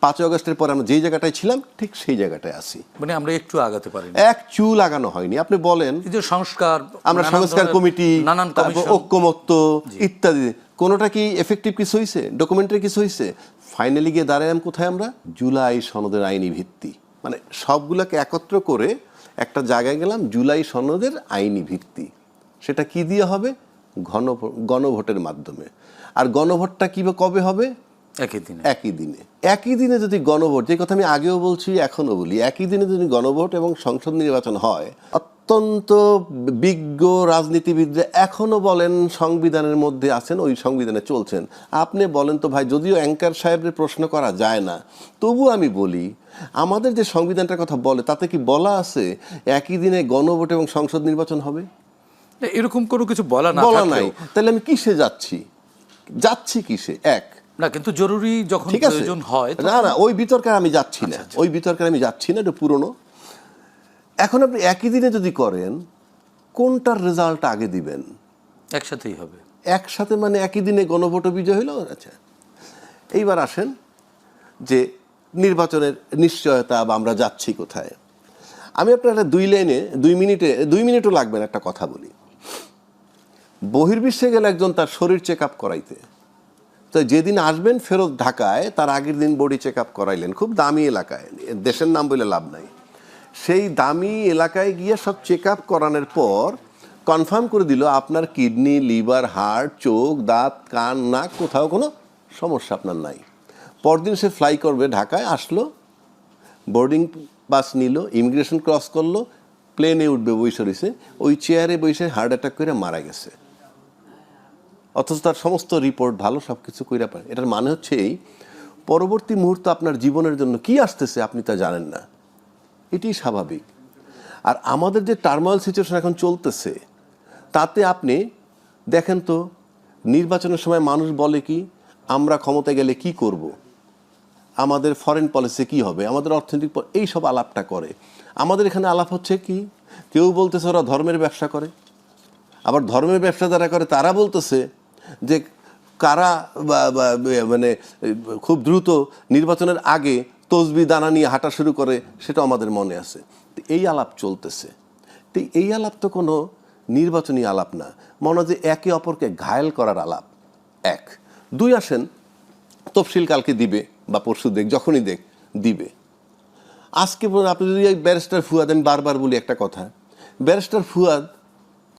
5ই আগস্টের পরে আমরা যেই জায়গাটায় ছিলাম ঠিক সেই জায়গাটায় আছি। মানে আমরা একটু আগাতে পারি এক চুল আগানো হয়নি। আপনি বলেন এই যে সংস্কার, আমরা সংস্কার কমিটি, নানান কমিশন, ঐক্যমত্য ইত্যাদি, কোনোটা কি এফেক্টিভ কিছু হয়েছে? ডকুমেন্টারি কিছু হয়েছে? ফাইনালি গিয়ে দাঁড়ালাম কোথায় আমরা? জুলাই সনদের আইনি ভিত্তি, মানে সবগুলোকে একত্র করে একটা জায়গায় গেলাম, জুলাই সনদের আইনি ভিত্তি। সেটা কি দিয়ে হবে? গণভোটের মাধ্যমে। আর গণভোটটা কি কবে হবে? একই দিনে যদি গণভোট, যে কথা আমি আগেও বলছি এখনো বলি, একই দিনে যদি গণভোট এবং সংসদ নির্বাচন হয়, অত্যন্ত বিজ্ঞ রাজনীতিবিদরা এখনো বলেন সংবিধানের মধ্যে আছেন, ওই সংবিধানে চলছেন। আপনি বলেন তো ভাই, যদিও অ্যাঙ্কার সাহেবের প্রশ্ন করা যায় না, তবু আমি বলি আমাদের যে সংবিধানটার কথা বলে তাতে কি বলা আছে একই দিনে গণভোট এবং সংসদ নির্বাচন হবে? এরকম কোনো কিছু বলা নাই। তাহলে আমি কিসে যাচ্ছি কিসে? না, কিন্তু জরুরি যখন প্রয়োজন হয় না, ওই বিতর্কে আমি যাচ্ছি না, ওই বিতর্কে আমি যাচ্ছি না, এটা পুরনো। এখন আপনি একই দিনে যদি করেন, কোনটার রেজাল্ট আগে দিবেন? একসাথেই হবে। একসাথে মানে একই দিনে গণভোট বিজয় হইল। আচ্ছা, এইবার আসেন যে নির্বাচনের নিশ্চয়তা বা আমরা যাচ্ছি কোথায়। আমি আপনার একটা 2 মিনিটও লাগবে না, একটা কথা বলি। বহির্বিশ্বে গেলে একজন তার শরীর চেক আপ করাইতে, তো যেদিন আসবেন ফেরত ঢাকায়, তার আগের দিন বডি চেক আপ করাইলেন খুব দামি এলাকায়, দেশের নাম বলে লাভ নাই। সেই দামি এলাকায় গিয়ে সব চেক আপ করানোর পর কনফার্ম করে দিল আপনার কিডনি, লিভার, হার্ট, চোখ, দাঁত, কান, নাক, কোথাও কোনো সমস্যা আপনার নাই। পরদিন সে ফ্লাই করবে ঢাকায়, আসলো, বোর্ডিং পাস নিল, ইমিগ্রেশন ক্রস করলো, প্লেনে উঠবে, বসে রয়েছে, ওই চেয়ারে বসে হার্ট অ্যাটাক করে মারা গেছে। অথচ তার সমস্ত রিপোর্ট ভালো, সব কিছু কইরা পারে। এটার মানে হচ্ছে এই, পরবর্তী মুহূর্ত আপনার জীবনের জন্য কি আসতেছে আপনি তা জানেন না, এটি স্বাভাবিক। আর আমাদের যে টার্মোয়াল সিচুয়েশন এখন চলতেছে, তাতে আপনি দেখেন তো, নির্বাচনের সময় মানুষ বলে কি, আমরা ক্ষমতায় গেলে কি করব, আমাদের ফরেন পলিসি কি হবে, আমাদের অর্থনৈতিক, এই সব আলাপটা করে। আমাদের এখানে আলাপ হচ্ছে কি, কেউ বলতেছে ওরা ধর্মের ব্যবসা করে, আবার ধর্মের ব্যবসা যারা করে তারা বলতেছে যে কারা মানে খুব দ্রুত নির্বাচনের আগে তসবি দানা নিয়ে হাঁটা শুরু করে, সেটা আমাদের মনে আছে। এই আলাপ চলতেছে। তো এই আলাপ তো কোনো নির্বাচনী আলাপ না, মনে হয় যে একে অপরকে ঘায়েল করার আলাপ। 2 আসেন, তফসিল কালকে দিবে বা পরশু যখনই দিবে। আজকে আপনি যদি ব্যারিস্টার ফুয়াদ, আমি বারবার বলি একটা কথা, ব্যারিস্টার ফুয়াদ